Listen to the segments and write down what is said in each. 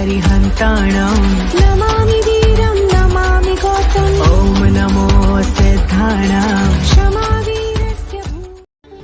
अरिहन्ताणं नमामि वीरं नमामि गौतम ॐ नमो सिद्धाणां क्षमा वीरस्य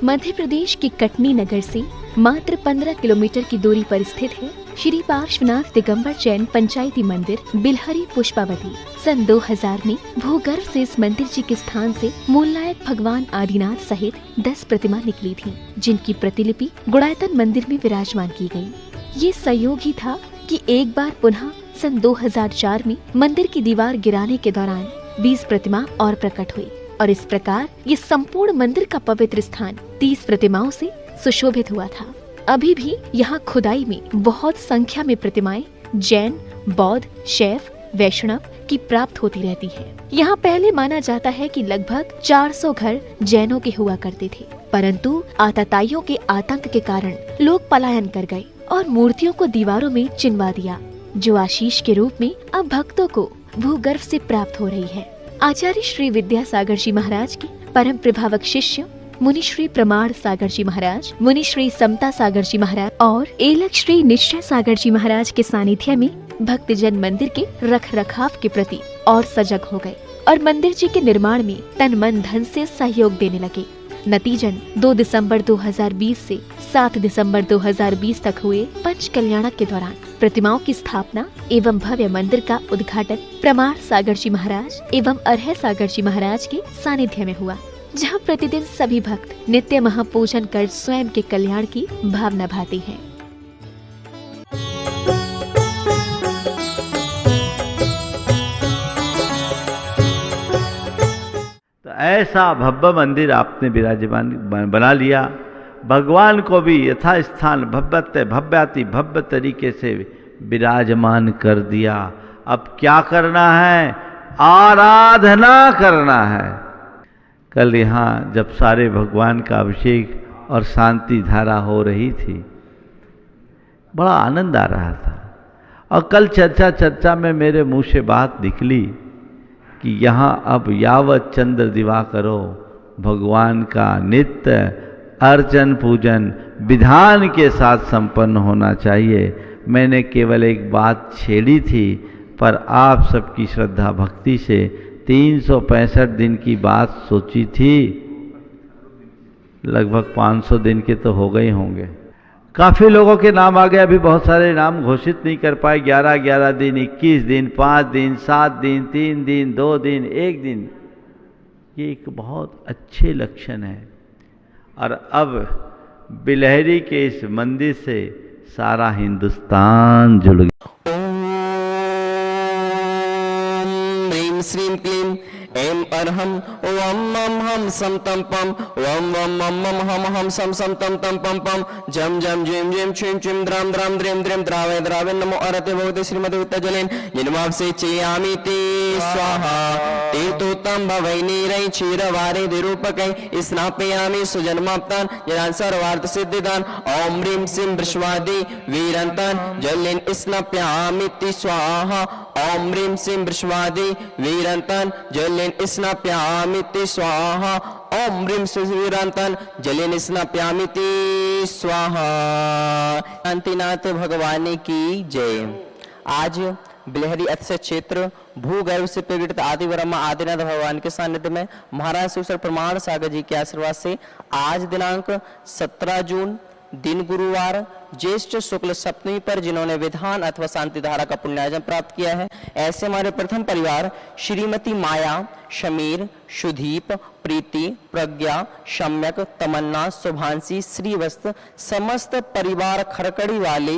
मध्य प्रदेश के कटनी नगर से मात्र 15 किलोमीटर की दूरी पर स्थित है श्री पार्श्वनाथ दिगंबर जैन पंचायती मंदिर बिलहरी पुष्पावती। सन 2000 में भूगर्भ से इस मंदिर जी के स्थान से मूलनायक भगवान आदिनाथ सहित 10 प्रतिमा निकली थी, जिनकी प्रतिलिपि गुड़ायतन मंदिर में विराजमान की गई। ये संयोग ही था कि एक बार पुनः सन 2004 में मंदिर की दीवार गिराने के दौरान 20 प्रतिमा और प्रकट हुई और इस प्रकार ये संपूर्ण मंदिर का पवित्र स्थान 30 प्रतिमाओं से सुशोभित हुआ था। अभी भी यहाँ खुदाई में बहुत संख्या में प्रतिमाएं जैन, बौद्ध, शैव, वैष्णव की प्राप्त होती रहती है। यहाँ पहले माना जाता है कि लगभग 400 घर जैनों के हुआ करते थे, परंतु आतताइयों के आतंक के कारण लोग पलायन कर गए और मूर्तियों को दीवारों में चिनवा दिया, जो आशीष के रूप में अब भक्तों को भूगर्भ से प्राप्त हो रही है। आचार्य श्री विद्यासागर जी महाराज के परम प्रभावक शिष्य मुनि श्री प्रमाण सागर जी महाराज, मुनि श्री समता सागर जी महाराज और एलक श्री निश्चय सागर जी महाराज के सानिध्य में भक्तजन मंदिर के रख रखाव के प्रति और सजग हो गए और मंदिर जी के निर्माण में तन मन धन से सहयोग देने लगे। नतीजन 2 दिसंबर 2020 से 7 दिसंबर 2020 तक हुए पंच कल्याणक के दौरान प्रतिमाओं की स्थापना एवं भव्य मंदिर का उद्घाटन प्रमाण सागर जी महाराज एवं अरह सागर जी महाराज के सानिध्य में हुआ, जहाँ प्रतिदिन सभी भक्त नित्य महापूजन कर स्वयं के कल्याण की भावना भाते हैं। तो ऐसा भव्य मंदिर आपने विराजमान बना लिया, भगवान को भी यथा स्थान भव्याति भव्य तरीके से विराजमान कर दिया। अब क्या करना है? आराधना करना है। कल यहाँ जब सारे भगवान का अभिषेक और शांति धारा हो रही थी, बड़ा आनंद आ रहा था और कल चर्चा में मेरे मुंह से बात निकली कि यहाँ अब यावत चंद्र दिवाकरो भगवान का नित्य अर्चन पूजन विधान के साथ संपन्न होना चाहिए। मैंने केवल एक बात छेड़ी थी, पर आप सबकी श्रद्धा भक्ति से 365 दिन की बात सोची थी, लगभग 500 दिन के तो हो गए होंगे। काफ़ी लोगों के नाम आ गए, अभी बहुत सारे नाम घोषित नहीं कर पाए। 11 दिन, 21 दिन, 5 दिन, 7 दिन, 3 दिन, 2 दिन, 1 दिन, ये एक बहुत अच्छे लक्षण है। और अब बिलहरी के इस मंदिर से सारा हिंदुस्तान जुड़ गया। श्रीं क्लीं ऐं अर्हं ओम मम हम सम तम पम ओम वम मम मम हम हम सम सम तम तम पम पम जम जम जिम जिम छिम छिम द्राम द्राम द्रेम द्रेम द्रावय द्रावय नमो अरते भगवते श्रीमते उत्तजलेन निनमांसे चेयामि ते स्वाहा तीर्थोत्तम भवै नीरै क्षीरवारे दिरूपकै स्नापयामि सुजन्माप्तान जनान् सर्वार्थ सिद्धिदान ओम ह्रीं श्रीं वृषवादि वीरन्तान जलेन स्नापयामि ते स्वाहा ओम ह्रीं श्रीं वृषवादि वीरन्तान जलेन स्नापयामि ते स्वाहा ओम ह्रीं श्रीं वीरन्तान जलेन स्नापयामि ते स्वाहा। शांतिनाथ भगवान की जय। आज बिलहरी अतिशय क्षेत्र भूगर्भ से प्रकटित आदि ब्रह्मा आदिनाथ भगवान के सानिध्य में महाराज शिव प्रमाण सागर जी के आशीर्वाद से आज दिनांक 17 जून दिन गुरुवार ज्येष्ठ शुक्ल सप्तमी पर जिन्होंने विधान अथवा शांति धारा का पुण्यार्जन प्राप्त किया है, ऐसे हमारे प्रथम परिवार श्रीमती माया, शमीर, सुदीप, प्रीति, प्रज्ञा, सम्यक, तमन्ना, शुभांशी, श्रीवस्त समस्त परिवार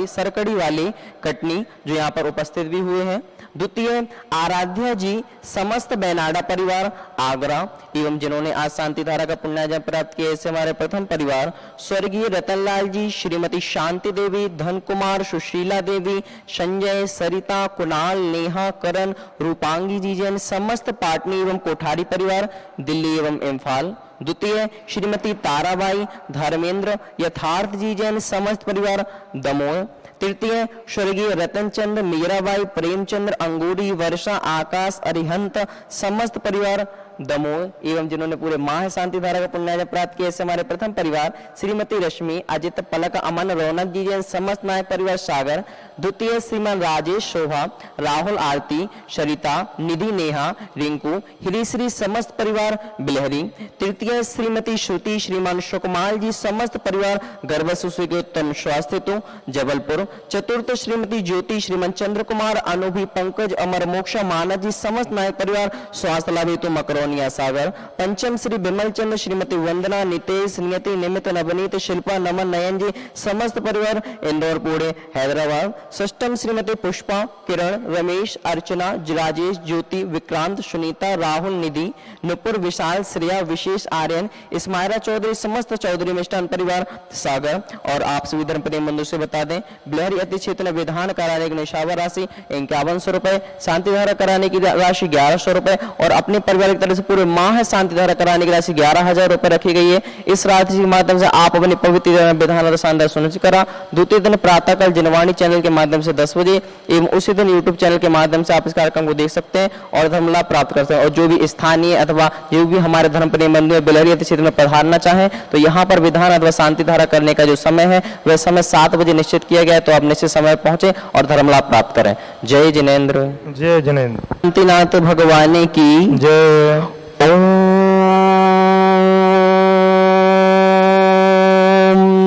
सरकड़ी वाले कटनी जो यहाँ पर उपस्थित भी हुए हैं। द्वितीय आराध्या जी समस्त बैनाडा परिवार आगरा एवं जिन्होंने आज शांति धारा का पुण्यार्जन प्राप्त किया, ऐसे हमारे प्रथम परिवार स्वर्गीय रतनलाल जी, श्रीमती शांति देवी, धन कुमार, सुशीला देवी, संजय, सरिता, कुणाल, नेहा, करण, रूपांगी जी जैन समस्त पाटनी एवं कोठारी परिवार दिल्ली एवं इम्फाल। द्वितीय श्रीमती ताराबाई, धर्मेंद्र, यथार्थ जी जैन समस्त परिवार दमोह। तृतीय स्वर्गीय रतनचंद, मीराबाई, प्रेमचंद्र, अंगूरी, वर्षा, आकाश, अरिहंत समस्त परिवार दमोह एवं जिन्होंने पूरे माह शांति धारा का पुण्यार्जन प्राप्त किया, ऐसे हमारे प्रथम परिवार श्रीमती रश्मि, अजित, पलक, अमन, रौनक जी जैन समस्त नायक परिवार सागर। द्वितीय श्रीमान राजेश, शोभा, राहुल, आरती, सरिता, निधि, नेहा, रिंकू, हृश्री समस्त परिवार बिलहरी। तृतीय श्रीमती श्रुति, श्रीमान सुकुमार जी समस्त परिवार गर्भ शिशु के उत्तम स्वास्थ्य हेतु जबलपुर। चतुर्थ श्रीमती ज्योति, श्रीमान चंद्र कुमार, अनुभवी, पंकज, अमर, मोक्षा, मानस जी समस्त नायक परिवार स्वास्थ्य लाभ हेतु मकरोनिया सागर। पंचम श्री विमल चंद्र, श्रीमती वंदना, नितेश, नियति, निमित, नवनीत, शिल्पा, नमन, नयन जी समस्त परिवार इंदौर, पुणे, हैदराबाद। षष्टम श्रीमती पुष्पा, किरण, रमेश, अर्चना, राजेश, ज्योति, विक्रांत, सुनीता, राहुल, निधि, नुपुर, विशाल, श्रेया, विशेष, आर्यन, इस्माइला चौधरी समस्त चौधरी मिष्ठान परिवार सागर। और आप सभी धर्म प्रेम बंधु से बता दें, बिलहरी अति क्षेत्र में विधान कराने की निशावर राशि 5100 रुपए, शांति धारा कराने की राशि 1100 रुपए और अपने परिवार की तरफ से पूरे माह शांति धारा कराने की राशि 11,000 रुपए रखी गई है। इस राशि के माध्यम से आप अपनी पवित्र विधान और शानदार सुनिश्चित करा। द्वितीय दिन प्रातःकाल जनवाणी चैनल के माध्यम से 10 बजे एवं उसी दिन यूट्यूब चैनल के माध्यम से आप इस कार्यक्रम को देख सकते हैं और धर्म लाभ प्राप्त कर सकते हैं। और जो भी स्थानीय अथवा जो भी हमारे धर्म प्रेमी बंधु बिलहरी क्षेत्र में पधारना चाहें तो यहाँ पर विधान अथवा शांति धारा करने का जो समय है वह समय 7 बजे निश्चित किया गया है, तो आप निश्चित समय पहुंचे और धर्म लाभ प्राप्त करें। जय जिनेन्द्र। जय जिनेन्द्र। शांतिनाथ भगवान की जय। ओम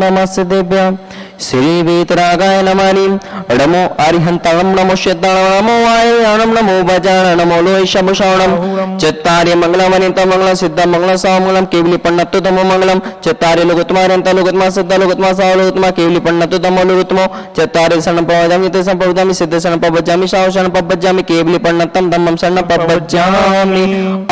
नमः दिव्य श्री वीतरागाय नमः। नमो अरिहंतम नमो श्वेताणम नमो वायुयाणम नमो वज्राणम नमो लोहि शमुषाणम। चत्तारि मंगलमनित मंगल सिद्ध मंगल सामंगलम केवली पन्नत्तु तमो मंगलम। चत्तारि लोकोत्तमार्यंत लोकोत्तमा सिद्ध लोकोत्तमा सावलोकोत्तमा केवली पन्नत्तु तमो लोकोत्तमो। चत्तारि शरणं प्रवदामि ते संप्रवदामि सिद्ध शरणं प्रवज्जामि साव शरणं प्रवज्जामि केवली पन्नत्तम धम्मं शरणं प्रवज्जामि।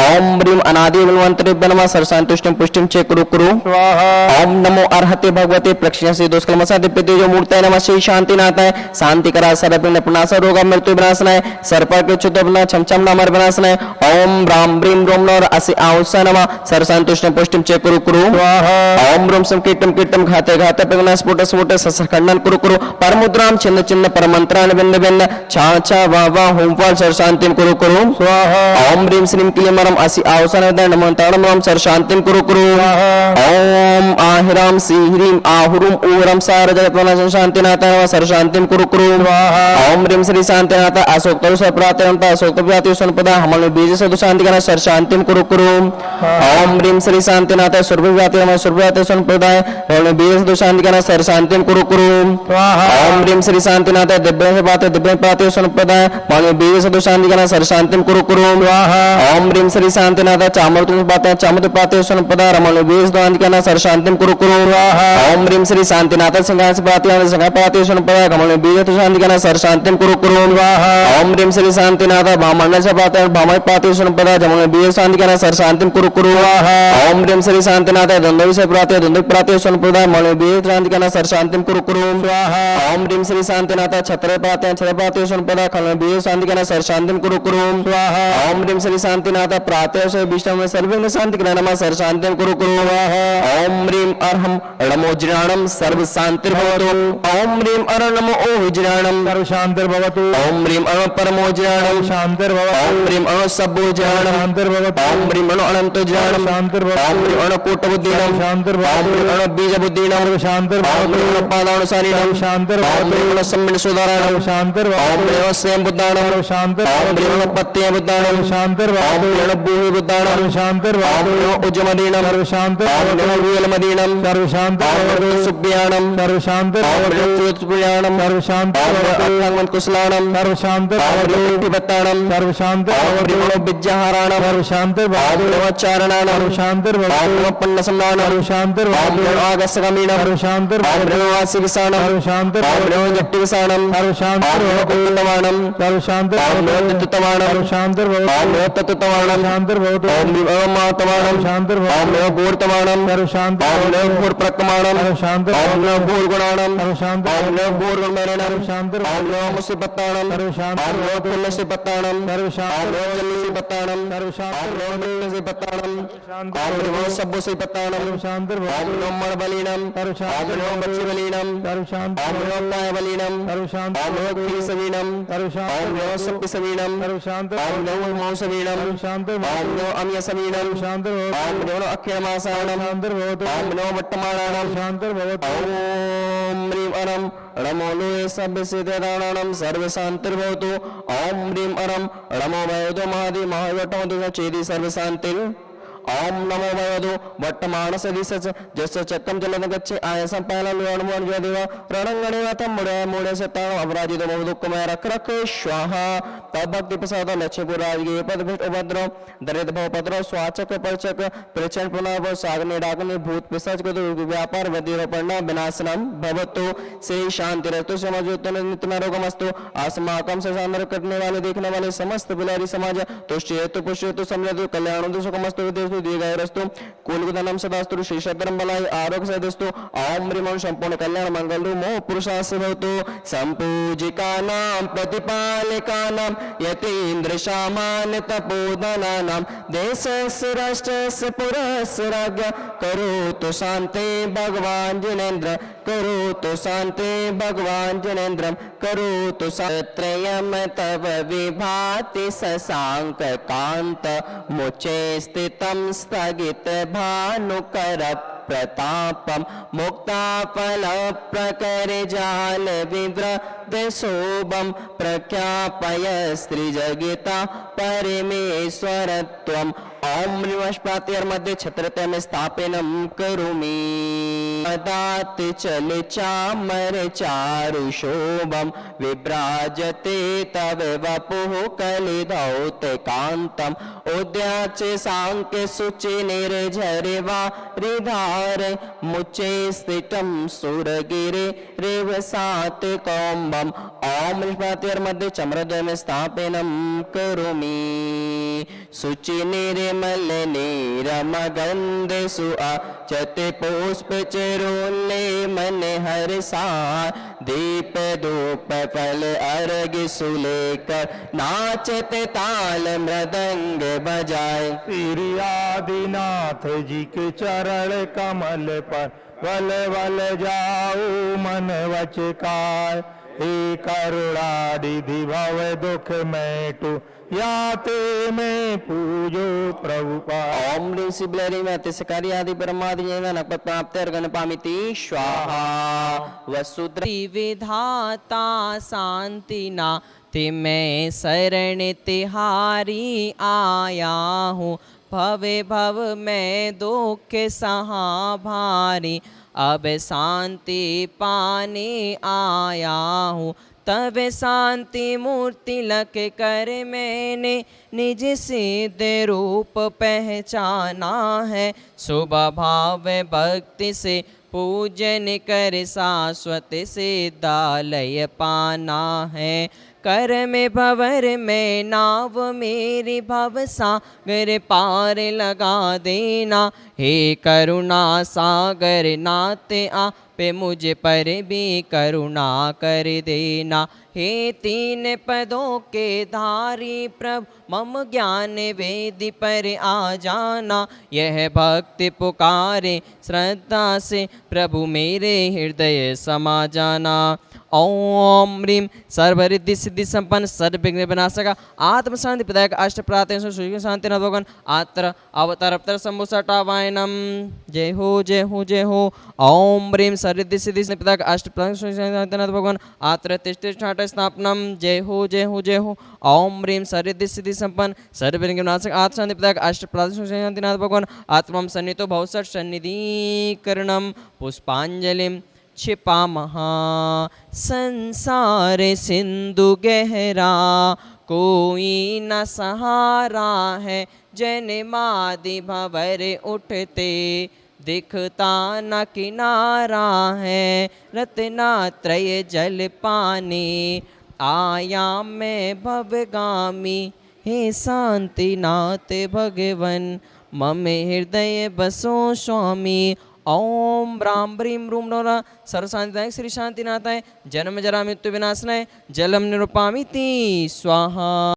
ओम ह्रीं अनादि बलवंतरेभ्यो नमः। सर्वशांतुष्टिं पुष्टिं च कुरु कुरु स्वाहा। ओम नमो अर्हते भगवते प्रक्षिणस्य दोषकलमसा दिव्य मूर्तये नमः। श्री शांतिनाथाय शांति करा सर्वविघ्न प्रणाश रोग मृत्यु विनाशनाय सर्प के क्षुद्र विनाश छम छम नामर विनाशनाय। ओम राम ब्रीम रोम नर असि आउसा नमः। सर्वसंतुष्टं पुष्टिं च कुरु कुरु स्वाहा। ओम रोम सम कीटम कीटम घाते घाते पिघ्न स्फुट स्फुट ससखंडन कुरु कुरु। परमुद्राम छिन्न छिन्न परमंत्रान बिंद बिंद छा छा वा वा हुम फल सर्वशांतिं कुरु कुरु स्वाहा। ओम ह्रीं श्रीं क्लीं मरम असि आउसा नमः। नमो ताणम ओम सर्वशांतिं कुरु कुरु स्वाहा। ओम आहिराम सी ह्रीं आहुरुम ऊरम सार शांतिनाथ सर्वशांतिं कुरु कुरु स्वाहा। ओम ह्रीं श्री शांतिनाथ अशोक तरुष प्रातंत अशोक प्राति संपदा हमल बीज सदु शांति करा सर्वशांतिं कुरु कुरु। ओम ह्रीं श्री शांतिनाथ सर्वव्याति नमः सर्वव्याति संप्रदाय हमल बीज सदु शांति करा सर्वशांतिं कुरु कुरु स्वाहा। ओम ह्रीं श्री शांतिनाथ दिव्य प्राति संप्रदाय हमल बीज सदु शांति करा सर्वशांतिं कुरु कुरु स्वाहा। ओम ह्रीं श्री शांतिनाथ चामुंड प्राति संप्रदाय हमल बीज शांति करा सर्वशांतिं कुरु कुरु स्वाहा। ओम ह्रीं श्री शांतिनाथ संघास प्राति संप्रदाय हमल बीज शांति करा सर्वशांतिं कुरु कुरु स्वाहा। ओम ह्रीं श्री शांतिनाथ ब्राह्मण प्राति संप्रदाय हमल बीज शांति करा सर्वशांतिं कुरु कुरु स्वाहा। ओम ह्रीं श्री शांतिनाथ द्वंद्व प्राति संप्रदाय हमल बीज शांति करा सर्वशांतिं कुरु कुरु स्वाहा। ओम ह्रीं श्री शांतिनाथ छत्र प्राति संप्रदाय हमल बीज शांति करा सर्वशांतिं कुरु कुरु स्वाहा। ओम ह्रीं श्री शांतिनाथ प्रातः विष्णु सर्वविघ्न शांति करा नमः सर्वशांतिं कुरु कुरु स्वाहा। ओम ह्रीं अरहं नमो ज्ञानम सर्व शांतिर्भवतु। ओम ह्रीं अर नमो ओज्ञानम सर्व शांतिर्भवतु। ओम ह्रीं अण परमो ज्ञानम शांतिर्भवतु। ओम ह्रीं अण सब्बो ज्ञानम शांतिर्भवतु। ओम ह्रीं अण अनंतो ज्ञानम शांतिर्भवतु। ओम ह्रीं अण कोट बुद्धिनम शांतिर्भवतु। ओम ह्रीं अण बीज बुद्धिनम शांतिर्भवतु। ओम ह्रीं अण पादानुसारिणम शांतिर्भवतु। ओम ह्रीं अण सम्मिन सुधारणम शांतिर्भवतु। ओम ह्रीं अण स्वयं बुद्धाणम शांतिर्भवतु। ओम ह्रीं अण पत्य बुद्धाणम शांतिर्भवतु। ओम ह्रीं अण भूमि बुद्धाणम शांतिर्भवतु। ओम ह्रीं अण उज्जमदीनम शांतिर्भवतु। ओम ह्रीं अण रूयलमदीनम सर्व शांतिर्भवतु। ओम ह्रीं सुब्बियाणम सर्व शांतिर्भवतु। सुब्बियाणम सर्व शांतिर्भवतु। अथांगमन कुशलाणम सर्व शांतिर्भवतु। टिबत्ताणम सर्व शांतिर्भवतु। ओम विद्याहाराणम सर्व शांतिर्भवतु। ओम चारणाणम सर्व शांतिर्भवतु। ओम पन्नसंदानम सर्व शांतिर्भवतु। ओम आगस्सगमीणम सर्व शांतिर्भवतु। ओम वासिविसाणम सर्व शांतिर्भवतु। ओम जट्टिविसाणम सर्व शांतिर्भवतु। ओम सर्व शांतिर्भवतु। तत्तवाणम सर्व शांतिर्भवतु। ओम तत्तवाणम शांतिर्भवतु। ओम मातवाणम शांतिर्भवतु। ओम घोरतवाणम सर्व शांतिर्भवतु। ओम घोरप्रकमाणम सर्व शांतिर्भवतु। ओम घोरगुण पत्ताणम सर्वशांति ओम नमो पूर्वमेनम सर्वशांति ओम नमो मुसीपत्ताणम सर्वशांति ओम नमो पुण्यसीपत्ताणम सर्वशांति ओम नमो जन्मसीपत्ताणम सर्वशांति ओम नमो पुण्यसीपत्ताणम सर्वशांति ओम नमो सब्बसीपत्ताणम सर्वशांति ओम नमो मणबलीनम ओम नमो बच्चीबलीनम सर्वशांति ओम नमो कायबलीनम सर्वशांति ओम नमो खीसवीनम सर्वशांति ओम नमो सप्तसवीनम सर्वशांति ओम नमो मौसवीनम सर्वशांति ओम नमो अम्यसवीनम सर्वशांति ओम नमो अक्षयमासाणम शांति ओम नमो वट्टमाणाणम शांति ओम ह्रीं अरम णमो लोये सभ्यसिद्धदाणानं सर्वशान्तिर्भवतु ओम ह्रीं अरम णमो वयोदो महादि महावटमो चेदि सर्वशान्तिर् ओम नमो वयोदो वट्टमानस दिशच जस्य चक्रम जलन गच्छे आयसं पालन रणमोहन जयदेव रणंगणे वातम मुड़े सताण अपराजित मोह दुःखमय रख रख स्वाहा तब भक्ति प्रसाद लक्ष्मीपुर राजगीय पद भ्रष्ट उपद्रव दरिद्र भव पद्र स्वाचक परचक प्रचंड पुनः सागने डाकने भूत पिशाच को व्यापार वधिरोपण विनाशनम भवतु से शांति रस्तु समझोत्तम नित्यमस्तु आसमाकम से सामर करने वाले देखने वाले समस्त बिलारी समाज तुष्ट हेतु पुष्ट हेतु समृद्धि कल्याण सुखमस्तु विदेश दीर्घायुरस्तु कुलगुणम सदास्तु शेषधर्म बलाय आरोग्य सदस्तु ओम ह्रीं संपूर्ण कल्याण मंगल मोह पुरुषास्य भवतु संपूजिकानां प्रतिपालिकानां यतीन्द्र सामान्य तपोधनानां देशस्य राष्ट्रस्य पुरस्य राज्ञ करोतु शान्ति भगवान जिनेन्द्र करोतु शान्ति भगवान जिनेन्द्रं करोतु त्रयं तव विभाति शशांक कांत मुचे स्थितं स्थगित भानुकर प्रतापम मुक्ताफल प्रकर जाल विवृत शोभम प्रख्यापय स्त्रीजगिता परमेश्वरत्वम ओम निवष्पातिर मध्ये छत्रते में स्थापनम करोमि दात चल चामर चारु शोभम विभ्राजते तव वपुः कलिधौत कांतम उद्याचे सांके सुचि निर्झरिवा रिधार मुचे स्थितम सुरगिरे रेवसात कौम्बम ओम निष्पातिर मध्ये चम्रद्वय में स्थापनम करोमि सुचि निर्मल नीरमगंध सुआ चते पुष्प चरोले मन हर्षाय दीप धूप फल अर्घ सुलेकर नाचत ताल मृदंग बजाए श्री आदिनाथ जी के चरण कमल पर वल वल जाऊ मन वच काय हे करुणानिधि भव दुख मेटु याते में पूजो प्रभुपाद ओम ह्रीं शिवलहरी में अतिशकारी आदि परमादि नकपत प्राप्तिर्गण पामिति स्वाहा वसुद्र विधाता शांतिना ते मैं शरण तिहारी आया हूँ भवे भव मैं दुख सहा भारी अब शांति पाने आया हूँ तब शांति मूर्ति लग कर मैंने निज सिद्ध रूप पहचाना है शुभ भाव भक्ति से पूजन कर शाश्वत सिद्धालय पाना है कर में भवर में नाव मेरी भव सागर पार लगा देना हे करुणा सागर नाते आ पे मुझे पर भी करुणा कर देना हे तीन पदों के धारी प्रभु मम ज्ञान वेदी पर आ जाना यह भक्ति पुकारे श्रद्धा से प्रभु मेरे हृदय समा जाना ओम ह्रीं सर्वरिद्धि सिद्धि संपन्न सर्वविघ्न विनाशक आत्म शांति प्रदायक अष्ट प्रातः शांति भगवान आत्र अवतार संभूषटावायनम जय हो जय हो जय हो ओम ह्रीं सर्वरिद्धि सिद्धि प्रदायक अष्ट प्रातः शांति भगवान आत्र तिष्ठ स्थापनम जय हो जय हो जय हो ओम ह्रीं सर्वरिद्धि सिद्धि संपन्न सर्वविघ्न विनाशक आत्म शांति प्रदायक अष्ट प्रातः शांति भगवान आत्मा सन्नितो भवसट सन्निधिकरणम पुष्पांजलिम छिपामहा संसार सिंधु गहरा कोई न सहारा है जन्मादि भंवर उठते दिखता न किनारा है रत्नात्रय जल पानी आया मैं भवगामी हे शांतिनाथ भगवन मम हृदय बसो स्वामी ओम ब्रां ब्रीं ब्रूं नोरा सर्वशांतिदायक श्री शांतिनाथाय जन्म जरा मृत्यु विनाशनाय जलम निरूपामिति स्वाहा।